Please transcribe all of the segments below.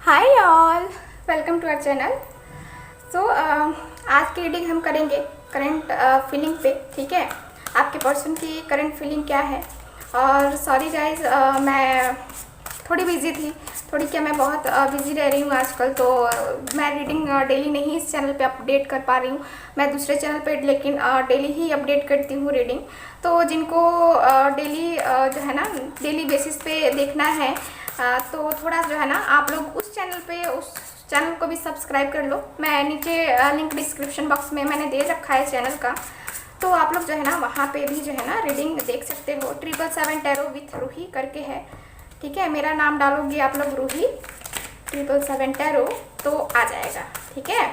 Hi all, welcome to our channel. So आज की reading हम करेंगे करंट फीलिंग पे। ठीक है, आपके पर्सन की करंट फीलिंग क्या है। और सॉरी गाइज, मैं थोड़ी बिजी थी, मैं बहुत बिजी रह रही हूँ आजकल। तो मैं रीडिंग डेली नहीं इस चैनल पे अपडेट कर पा रही हूँ, मैं दूसरे चैनल पे लेकिन डेली ही अपडेट करती हूँ रीडिंग। तो जिनको डेली जो है ना डेली बेसिस पे देखना है, तो थोड़ा जो है ना आप लोग उस चैनल को भी सब्सक्राइब कर लो। मैं नीचे लिंक डिस्क्रिप्शन बॉक्स में मैंने दे रखा है चैनल का, तो आप लोग जो है ना वहाँ पे भी जो है ना रीडिंग देख सकते हो। 777 टैरो विथ रूही करके है। ठीक है, मेरा नाम डालोगे आप लोग रूही 777 टैरो तो आ जाएगा। ठीक है,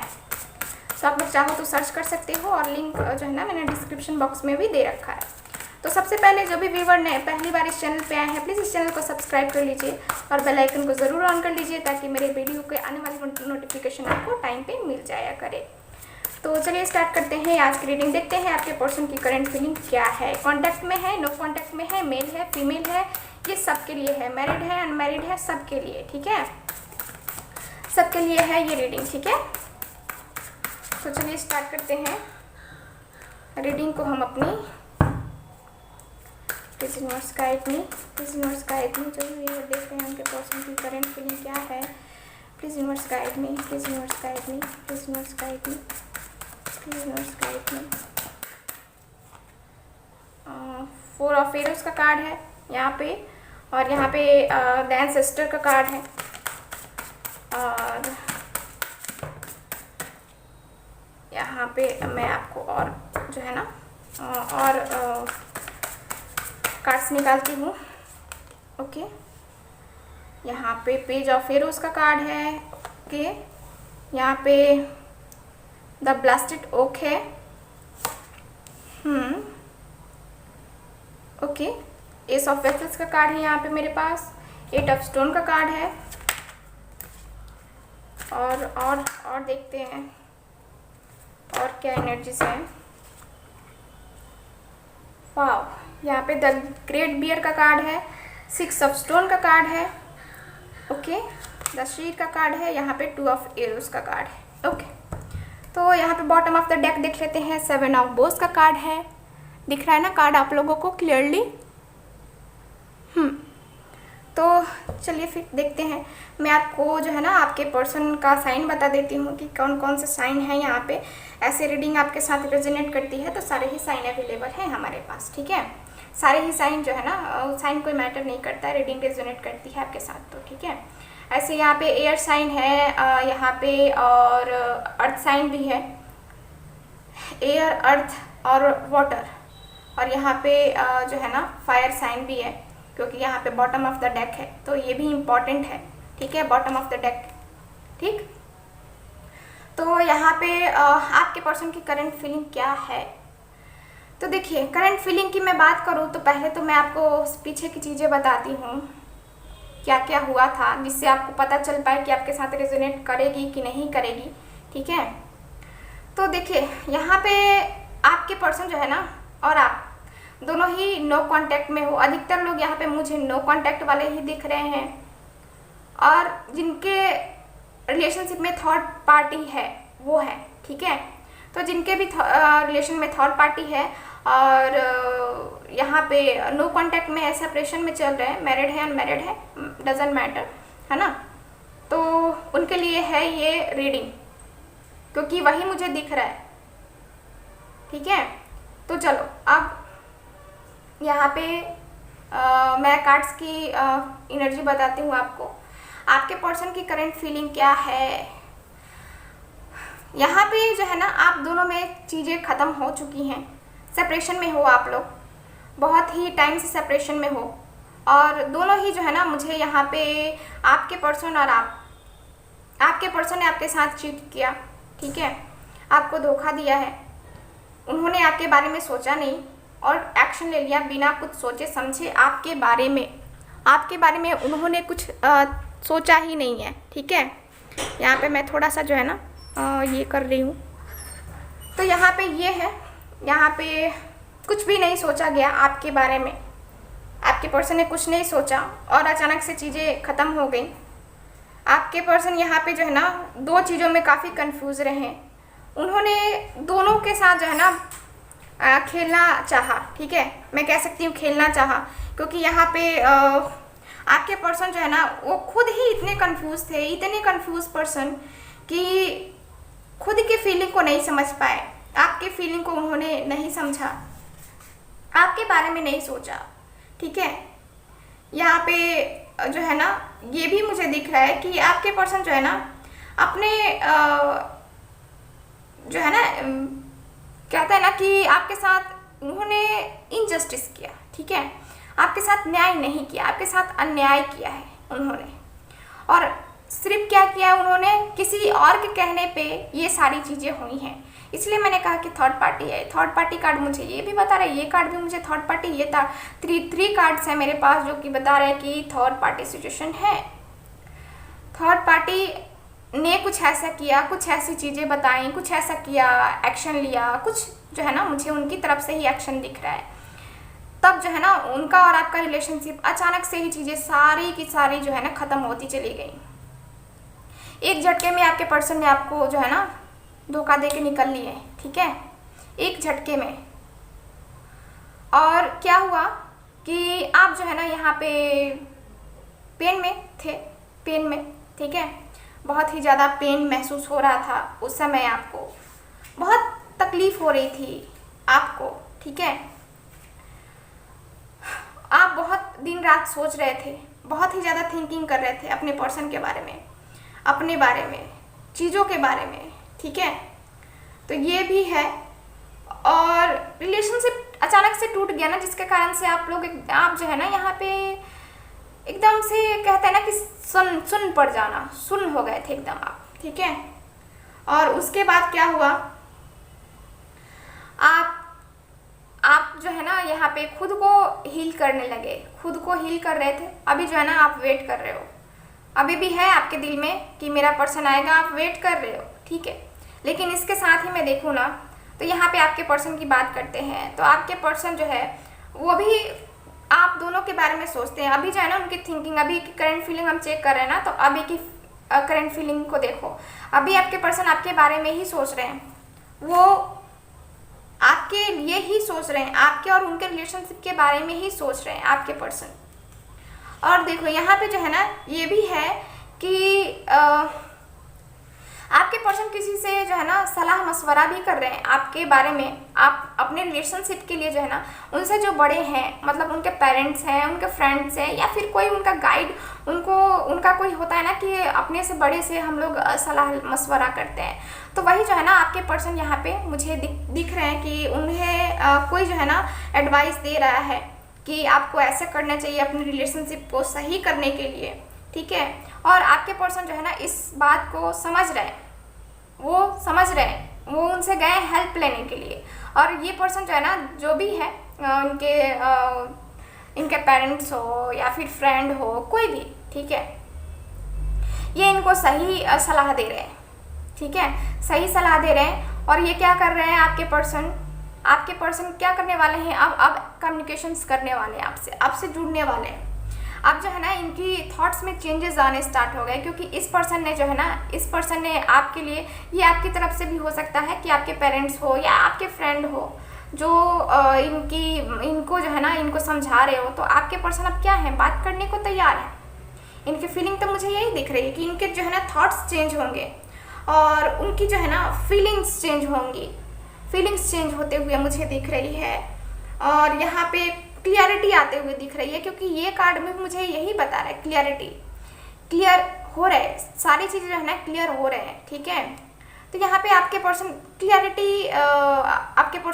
तो आप लोग चाहो तो सर्च कर सकते हो और लिंक जो है ना मैंने डिस्क्रिप्शन बॉक्स में भी दे रखा है। तो सबसे पहले जो भी व्यूवर ने पहली बार इस चैनल पे आए हैं, प्लीज़ इस चैनल को सब्सक्राइब कर लीजिए और बेल आइकन को ज़रूर ऑन कर लीजिए ताकि मेरे वीडियो के आने वाली नोटिफिकेशन आपको टाइम पे मिल जाया करे। तो चलिए स्टार्ट करते हैं आज की रीडिंग। देखते हैं आपके पर्सन की करंट फीलिंग क्या है। कॉन्टैक्ट में है, नो कॉन्टैक्ट में है, मेल है, फीमेल है, ये सबके लिए है, मैरिड है, अनमैरिड है, सबके लिए। ठीक है, सबके लिए है ये रीडिंग। ठीक है, तो चलिए स्टार्ट करते हैं रीडिंग को हम अपनी। Please universe guide me, please universe guide me. जो भी देख रहे हैं उनके पर्सन की करंट फीलिंग क्या है, please universe guide me, please universe guide me, please universe guide me, please universe guide me. 4 of arrows का कार्ड है यहाँ पे, और यहाँ पे दैन सिस्टर का कार्ड है, और यहाँ पे मैं आपको और जो है ना और कार्ड्स निकालती हूँ। ओके, यहाँ पे पेज ऑफ एरोस का कार्ड है। ओके, यहाँ पे द ब्लास्टेड ओक है। ओके, एस ऑफ वेसल्स का कार्ड है यहाँ पे मेरे पास। 8 ऑफ स्टोन का कार्ड है। और देखते हैं और क्या एनर्जीज है। वाव, यहाँ पे द ग्रेट बियर का कार्ड है। 6 ऑफ स्टोन का कार्ड है। ओके, द शीर का कार्ड है। यहाँ पे 2 ऑफ एरोस का कार्ड है। ओके, तो यहाँ पे बॉटम ऑफ द डेक देख लेते हैं। 7 ऑफ बोस का कार्ड है। दिख रहा है ना कार्ड आप लोगों को क्लियरली? तो चलिए फिर देखते हैं। मैं आपको जो है ना आपके पर्सन का साइन बता देती हूँ कि कौन कौन से साइन है यहाँ पे। ऐसे रीडिंग आपके साथ रेजोनेट करती है तो सारे ही साइन अवेलेबल हैं हमारे पास। ठीक है, सारे ही साइन जो है ना, साइन कोई मैटर नहीं करता है, रीडिंग रेजोनेट करती है आपके साथ। तो ठीक है, ऐसे यहाँ पे एयर साइन है यहाँ पे, और अर्थ साइन भी है, एयर, अर्थ और वाटर। और यहाँ पे जो है ना फायर साइन भी है, क्योंकि यहाँ पे बॉटम ऑफ द डेक है तो ये भी इम्पॉर्टेंट है। ठीक है, बॉटम ऑफ द डेक। ठीक, तो यहाँ पे आपके पर्सन की करंट फीलिंग क्या है। तो देखिए, करंट फीलिंग की मैं बात करूँ तो पहले तो मैं आपको पीछे की चीज़ें बताती हूँ, क्या क्या हुआ था, जिससे आपको पता चल पाए कि आपके साथ रेजोनेट करेगी कि नहीं करेगी। ठीक है, तो देखिए यहाँ पे आपके पर्सन जो है ना और आप दोनों ही नो कांटेक्ट में हो। अधिकतर लोग यहाँ पे मुझे नो कांटेक्ट वाले ही दिख रहे हैं, और जिनके रिलेशनशिप में थर्ड पार्टी है वो है। ठीक है, तो जिनके भी रिलेशन में थर्ड पार्टी है और यहाँ पे नो कांटेक्ट में है, सेपरेशन में चल रहे हैं, मैरिड है अनमैरिड है डजेंट मैटर, है ना, तो उनके लिए है ये रीडिंग, क्योंकि वही मुझे दिख रहा है। ठीक है, तो चलो अब यहाँ पे मैं कार्ड्स की एनर्जी बताती हूँ आपको। आपके पर्सन की करंट फीलिंग क्या है। यहाँ पे जो है ना आप दोनों में चीज़ें ख़त्म हो चुकी हैं, सेपरेशन में हो आप लोग, बहुत ही टाइम से सेपरेशन में हो, और दोनों ही जो है ना मुझे यहाँ पे आपके पर्सन और आपके पर्सन ने आपके साथ चीट किया। ठीक है, आपको धोखा दिया है, उन्होंने आपके बारे में सोचा नहीं और एक्शन ले लिया बिना कुछ सोचे समझे। आपके बारे में उन्होंने कुछ सोचा ही नहीं है। ठीक है, यहाँ पे मैं थोड़ा सा जो है ना ये कर रही हूँ, तो यहाँ पे ये है, यहाँ पे कुछ भी नहीं सोचा गया आपके बारे में, आपके पर्सन ने कुछ नहीं सोचा और अचानक से चीज़ें ख़त्म हो गई। आपके पर्सन यहाँ पे जो है ना दो चीज़ों में काफ़ी कंफ्यूज रहे। उन्होंने दोनों के साथ जो है ना खेलना चाहा, ठीक है, मैं कह सकती हूँ खेलना चाहा, क्योंकि यहाँ पे आपके पर्सन जो है ना वो खुद ही इतने कंफ्यूज थे, इतने कंफ्यूज पर्सन कि खुद के फीलिंग को नहीं समझ पाए, आपके फीलिंग को उन्होंने नहीं समझा, आपके बारे में नहीं सोचा, ठीक है। यहाँ पे जो है ना ये भी मुझे दिख रहा है कि आपके पर्सन जो है ना अपने जो है ना कहते हैं ना कि आपके साथ उन्होंने इनजस्टिस किया, ठीक है, आपके साथ न्याय नहीं किया, आपके साथ अन्याय किया है उन्होंने। और सिर्फ क्या किया उन्होंने, किसी और के कहने पे ये सारी चीज़ें हुई हैं। इसलिए मैंने कहा कि थर्ड पार्टी है। थर्ड पार्टी कार्ड मुझे ये भी बता रहा है, ये कार्ड भी मुझे थर्ड पार्टी, ये था थ्री कार्ड्स है मेरे पास जो कि बता रहे हैं कि थर्ड पार्टी सिचुएशन है। थर्ड पार्टी ने कुछ ऐसा किया, कुछ ऐसी चीज़ें बताई, कुछ ऐसा किया, एक्शन लिया, कुछ जो है ना मुझे उनकी तरफ से ही एक्शन दिख रहा है। तब जो है ना उनका और आपका रिलेशनशिप अचानक से ही चीज़ें सारी की सारी जो है ना ख़त्म होती चली गई। एक झटके में आपके पर्सन ने आपको जो है ना धोखा दे के निकल लिए, ठीक है, एक झटके में। और क्या हुआ कि आप जो है ना यहाँ पे पेन में थे, पेन में, ठीक है, बहुत ही ज़्यादा पेन महसूस हो रहा था उस समय, आपको बहुत तकलीफ़ हो रही थी आपको, ठीक है। आप बहुत दिन रात सोच रहे थे, बहुत ही ज़्यादा थिंकिंग कर रहे थे अपने पर्सन के बारे में, अपने बारे में, चीज़ों के बारे में, ठीक है। तो ये भी है। और रिलेशनशिप अचानक से टूट गया ना, जिसके कारण से आप जो है ना यहाँ पे एकदम से कहते हैं ना कि सुन पड़ जाना, सुन हो गए थे एकदम आप, ठीक है। और उसके बाद क्या हुआ, आप जो है ना यहाँ पे खुद को हील करने लगे, खुद को हील कर रहे थे। अभी जो है ना आप वेट कर रहे हो, अभी भी है आपके दिल में कि मेरा पर्सन आएगा, आप वेट कर रहे हो, ठीक है। लेकिन इसके साथ ही मैं देखूँ ना तो यहाँ पे आपके पर्सन की बात करते हैं तो आपके पर्सन जो है वो भी आप दोनों के बारे में सोचते हैं। अभी जो है ना उनकी थिंकिंग, अभी की करंट फीलिंग हम चेक कर रहे हैं ना, तो अभी की करंट फीलिंग को देखो, अभी आपके पर्सन आपके बारे में ही सोच रहे हैं, वो आपके लिए ही सोच रहे हैं, आपके और उनके रिलेशनशिप के बारे में ही सोच रहे हैं आपके पर्सन। और देखो यहाँ पे जो है ना ये भी है कि आपके पर्सन किसी से जो है ना सलाह मशवरा भी कर रहे हैं आपके बारे में, आप अपने रिलेशनशिप के लिए जो है ना उनसे जो बड़े हैं, मतलब उनके पेरेंट्स हैं, उनके फ्रेंड्स हैं, या फिर कोई उनका गाइड, उनका कोई होता है ना कि अपने से बड़े से हम लोग सलाह मशवरा करते हैं। तो वही जो है ना आपके पर्सन यहाँ पे मुझे दिख रहे हैं कि उन्हें कोई जो है ना एडवाइस दे रहा है कि आपको ऐसे करना चाहिए अपने रिलेशनशिप को सही करने के लिए, ठीक है। और आपके पर्सन जो है ना इस बात को समझ रहे हैं, वो उनसे गए हेल्प लेने के लिए। और ये पर्सन जो है ना जो भी है इनके पेरेंट्स हो या फिर फ्रेंड हो, कोई भी, ठीक है, ये इनको सही सलाह दे रहे हैं, ठीक है, सही सलाह दे रहे हैं। और ये क्या कर रहे हैं आपके पर्सन क्या करने वाले हैं, अब कम्युनिकेशंस करने वाले हैं आपसे जुड़ने वाले हैं। अब जो है ना इनकी थॉट्स में चेंजेस आने स्टार्ट हो गए, क्योंकि इस पर्सन ने आपके लिए, ये आपकी तरफ से भी हो सकता है कि आपके पेरेंट्स हो या आपके फ्रेंड हो जो इनको जो है ना इनको समझा रहे हो, तो आपके पर्सन अब क्या है, बात करने को तैयार है। इनकी फीलिंग तो मुझे यही दिख रही है कि इनके जो है ना थॉट्स चेंज होंगे और उनकी जो है ना फीलिंग्स चेंज होंगी, फीलिंग्स चेंज होते हुए मुझे दिख रही है। और यहाँ पे क्लियरिटी आते हुए दिख रही है, क्योंकि ये कार्ड में मुझे यही बता रहा है, क्लियर हो रहे हैं, सारी चीज़ें जो है ना क्लियर हो रहे हैं, ठीक है। तो यहाँ पे आपके पर्सन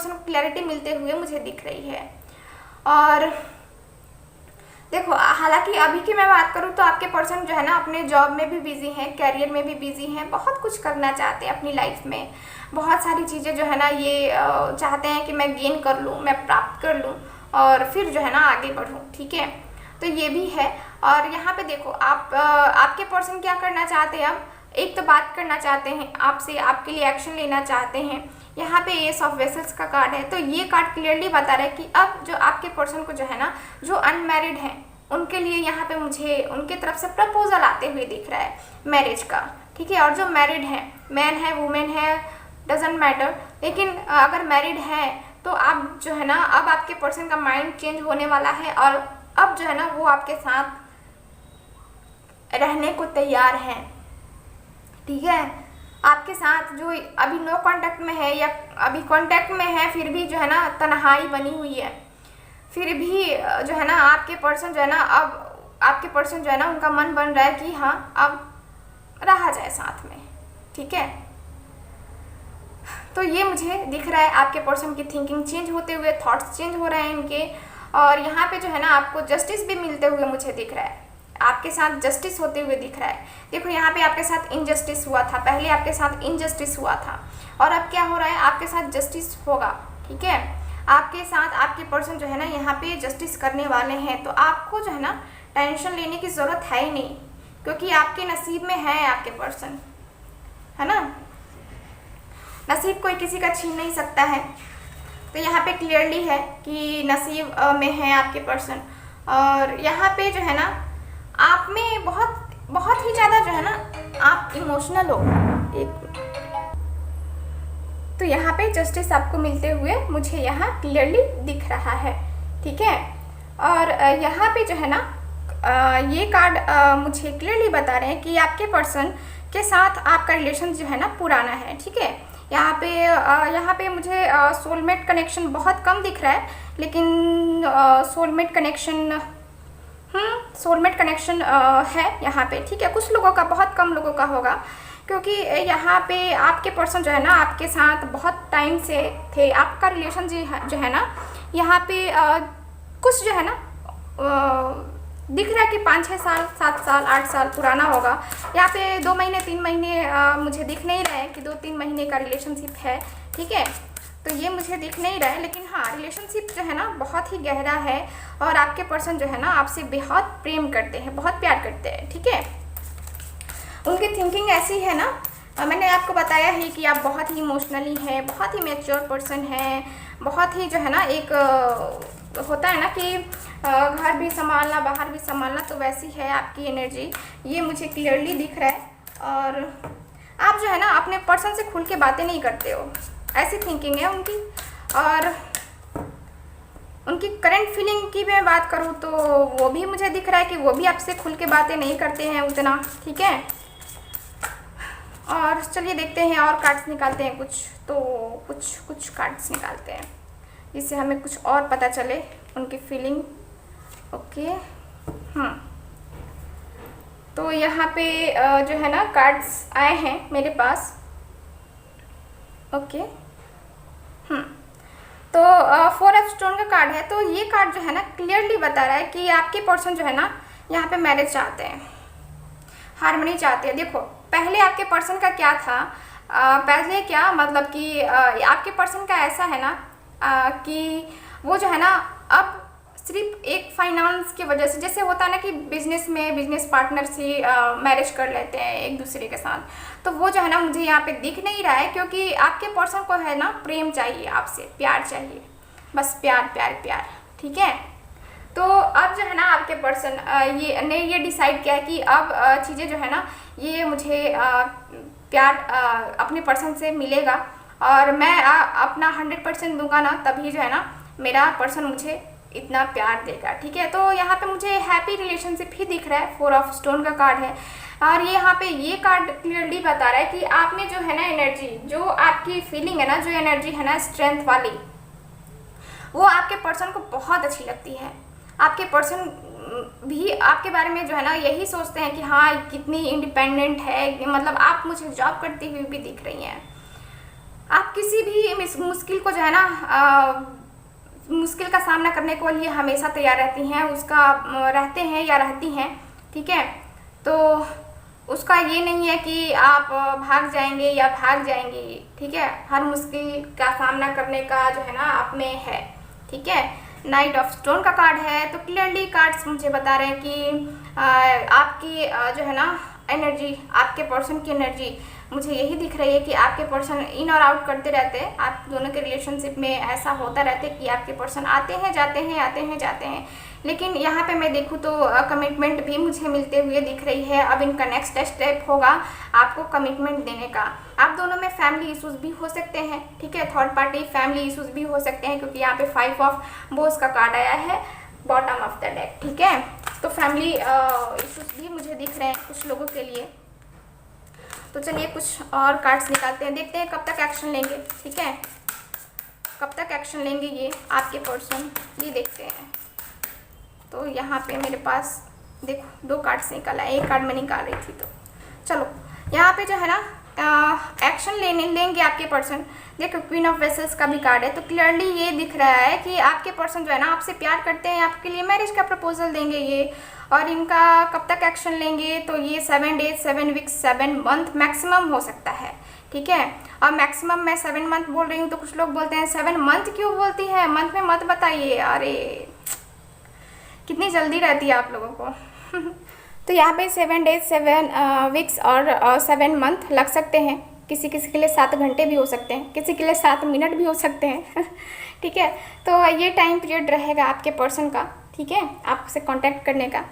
को क्लियरिटी मिलते हुए मुझे दिख रही है। और देखो, हालांकि अभी की मैं बात करूँ तो आपके पर्सन जो है ना अपने जॉब में भी बिजी हैं, कैरियर में भी बिजी हैं, बहुत कुछ करना चाहते हैं अपनी लाइफ में, बहुत सारी चीज़ें जो है ना ये चाहते हैं कि मैं गेन कर लूँ, मैं प्राप्त कर लूँ और फिर जो है ना आगे बढ़ूँ, ठीक है। तो ये भी है। और यहाँ पे देखो आपके पर्सन क्या करना चाहते हैं, अब एक तो बात करना चाहते हैं आपसे, आपके लिए एक्शन लेना चाहते हैं। यहाँ पे एस ऑफ वेसल्स का कार्ड है, तो ये कार्ड क्लियरली बता रहा है कि अब जो आपके पर्सन को जो है ना जो अनमैरिड हैं, उनके लिए यहाँ पे मुझे उनके तरफ से प्रपोजल आते हुए दिख रहा है मैरिज का, ठीक है। और जो मैरिड हैं, मैन है वुमेन है डजेंट मैटर, लेकिन अगर मैरिड है तो आप जो है ना अब आपके पर्सन का माइंड चेंज होने वाला है और अब जो है ना वो आपके साथ रहने को तैयार हैं, ठीक है। आपके साथ जो अभी नो कांटेक्ट में है या अभी कांटेक्ट में है फिर भी जो है ना तन्हाई बनी हुई है, फिर भी जो है ना आपके पर्सन जो है ना अब आपके पर्सन जो है ना उनका मन बन रहा है कि हाँ अब रहा जाए साथ में, ठीक है। तो ये मुझे दिख रहा है आपके पर्सन की थिंकिंग चेंज होते हुए, थॉट्स चेंज हो रहे हैं इनके। और यहाँ पे जो है ना आपको जस्टिस भी मिलते हुए मुझे दिख रहा है, आपके साथ जस्टिस होते हुए दिख रहा है। देखो यहाँ पे आपके साथ इनजस्टिस हुआ था, पहले आपके साथ इनजस्टिस हुआ था और अब क्या हो रहा है आपके साथ जस्टिस होगा, ठीक है। आपके साथ आपके पर्सन जो है ना यहाँ पे जस्टिस करने वाले हैं, तो आपको जो है ना टेंशन लेने की ज़रूरत है ही नहीं, क्योंकि आपके नसीब में है आपके पर्सन, है ना। नसीब कोई किसी का छीन नहीं सकता है। तो यहाँ पे क्लियरली है कि नसीब में है आपके पर्सन। और यहाँ पे जो है ना आप में बहुत ही ज़्यादा जो है ना आप इमोशनल हो तो यहाँ पे जस्टिस आपको मिलते हुए मुझे यहाँ क्लियरली दिख रहा है, ठीक है। और यहाँ पे जो है ना ये कार्ड मुझे क्लियरली बता रहे हैं कि आपके पर्सन के साथ आपका रिलेशन जो है ना पुराना है, ठीक है। यहाँ पे मुझे सोलमेट कनेक्शन बहुत कम दिख रहा है, लेकिन सोलमेट कनेक्शन है यहाँ पे, ठीक है। कुछ लोगों का, बहुत कम लोगों का होगा, क्योंकि यहाँ पे आपके पर्सन जो है ना आपके साथ बहुत टाइम से थे। आपका रिलेशन जो है ना यहाँ पे कुछ जो है ना दिख रहा है कि 5-6 साल, 7 साल, 8 साल पुराना होगा। यहाँ पे 2 महीने 3 महीने मुझे दिख नहीं रहा है कि 2-3 महीने का रिलेशनशिप है, ठीक है। तो ये मुझे दिख नहीं रहा है, लेकिन हाँ रिलेशनशिप जो है ना बहुत ही गहरा है और आपके पर्सन जो है ना आपसे बहुत प्रेम करते हैं, बहुत प्यार करते हैं, ठीक है। उनकी थिंकिंग ऐसी है ना, मैंने आपको बताया है कि आप बहुत ही इमोशनली हैं, बहुत ही मैच्योर पर्सन हैं, बहुत ही जो है ना एक होता है ना कि घर भी संभालना बाहर भी संभालना, तो वैसी है आपकी एनर्जी, ये मुझे क्लियरली दिख रहा है। और आप जो है ना अपने पर्सन से खुल के बातें नहीं करते हो, ऐसी थिंकिंग है उनकी। और उनकी करंट फीलिंग की मैं बात करूँ तो वो भी मुझे दिख रहा है कि वो भी आपसे खुल के बातें नहीं करते हैं उतना, ठीक है। और चलिए देखते हैं और कार्ड्स निकालते हैं कुछ, तो कुछ कार्ड्स निकालते हैं जिससे हमें कुछ और पता चले उनकी फीलिंग। ओके, तो यहाँ पे जो है ना कार्ड्स आए हैं मेरे पास। ओके, तो 4 ऑफ स्टोन का कार्ड है। तो ये कार्ड जो है ना क्लियरली बता रहा है कि आपके पर्सन जो है ना यहाँ पे मैरिज चाहते हैं, हार्मनी चाहते हैं। देखो पहले आपके पर्सन का क्या था, पहले क्या मतलब कि आपके पर्सन का ऐसा है ना कि वो जो है ना अब सिर्फ एक फाइनेंस की वजह से, जैसे होता है ना कि बिजनेस में बिजनेस पार्टनर से मैरिज कर लेते हैं एक दूसरे के साथ, तो वो जो है ना मुझे यहाँ पे दिख नहीं रहा है, क्योंकि आपके पर्सन को है ना प्रेम चाहिए, आपसे प्यार चाहिए, बस प्यार प्यार प्यार, ठीक है। तो अब जो है ना आपके पर्सन ये डिसाइड किया है कि अब चीज़ें जो है ना ये मुझे प्यार अपने पर्सन से मिलेगा और मैं अपना 100% दूंगा ना, तभी जो है ना मेरा पर्सन मुझे इतना प्यार देगा, ठीक है। तो यहाँ पे मुझे हैप्पी रिलेशनशिप ही दिख रहा है, 4 ऑफ स्टोन का कार्ड है। और ये यहाँ पे ये कार्ड क्लियरली बता रहा है कि आप में जो है ना एनर्जी, जो आपकी फीलिंग है ना, जो एनर्जी है ना स्ट्रेंथ वाली, वो आपके पर्सन को बहुत अच्छी लगती है। आपके पर्सन भी आपके बारे में जो है ना यही सोचते हैं कि हाँ कितनी इंडिपेंडेंट है, मतलब आप मुझे जॉब करती हुई भी दिख रही हैं। आप किसी भी मुश्किल को जो है ना मुश्किल का सामना करने के लिए हमेशा तैयार रहती हैं, उसका रहते हैं या रहती हैं, ठीक है। तो उसका ये नहीं है कि आप भाग जाएंगे या भाग जाएंगी, ठीक है। हर मुश्किल का सामना करने का जो है ना आप में है, ठीक है। नाइट ऑफ स्टोन का कार्ड है। तो क्लियरली कार्ड्स मुझे बता रहे हैं कि आपकी जो है ना एनर्जी, आपके पर्सन की एनर्जी मुझे यही दिख रही है कि आपके पर्सन इन और आउट करते रहते हैं। आप दोनों के रिलेशनशिप में ऐसा होता रहता है कि आपके पर्सन आते हैं जाते हैं, आते हैं जाते हैं, लेकिन यहाँ पे मैं देखूँ तो कमिटमेंट भी मुझे मिलते हुए दिख रही है। अब इनका नेक्स्ट स्टेप होगा आपको कमिटमेंट देने का। आप दोनों में फैमिली इश्यूज भी हो सकते हैं, ठीक है, थर्ड पार्टी फैमिली इश्यूज भी हो सकते हैं, क्योंकि यहाँ पे 5 ऑफ बोस का कार्ड आया है बॉटम ऑफ द डेक, ठीक है। तो फैमिली इश्यूज भी मुझे दिख रहे हैं कुछ लोगों के लिए। तो चलिए कुछ और कार्ड्स निकालते हैं, देखते हैं कब तक एक्शन लेंगे, ठीक है, कब तक एक्शन लेंगे ये आपके पर्सन, ये देखते हैं। तो यहाँ पे मेरे पास देखो 2 कार्ड्स निकला है, 1 कार्ड मैं निकाल रही थी। तो चलो यहाँ पे जो है ना एक्शन लेंगे आपके पर्सन। देखो क्वीन ऑफ वेसल्स का भी कार्ड है, तो क्लियरली ये दिख रहा है कि आपके पर्सन जो है ना आपसे प्यार करते हैं, आपके लिए मैरिज का प्रपोजल देंगे ये। और इनका कब तक एक्शन लेंगे, तो ये 7 डेज 7 वीक्स 7 मंथ मैक्सिमम हो सकता है, ठीक है। और मैक्सिमम मैं 7 मंथ बोल रही हूँ, तो कुछ लोग बोलते हैं 7 मंथ क्यों बोलती है, मंथ में मत बताइए, अरे कितनी जल्दी रहती है आप लोगों को। तो यहाँ पे 7 डेज 7 वीक्स और 7 मंथ लग सकते हैं। किसी किसी के लिए 7 घंटे भी हो सकते हैं, किसी के लिए 7 मिनट भी हो सकते हैं। ठीक है, तो ये टाइम पीरियड रहेगा आपके पर्सन का, ठीक है, आपसे कांटेक्ट करने का।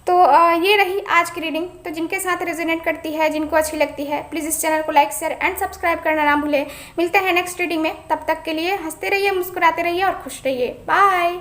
तो ये रही आज की रीडिंग। तो जिनके साथ रेजोनेट करती है, जिनको अच्छी लगती है, प्लीज़ इस चैनल को लाइक शेयर एंड सब्सक्राइब करना ना भूलें। मिलते हैं नेक्स्ट रीडिंग में, तब तक के लिए हंसते रहिए, मुस्कुराते रहिए और खुश रहिए। बाय।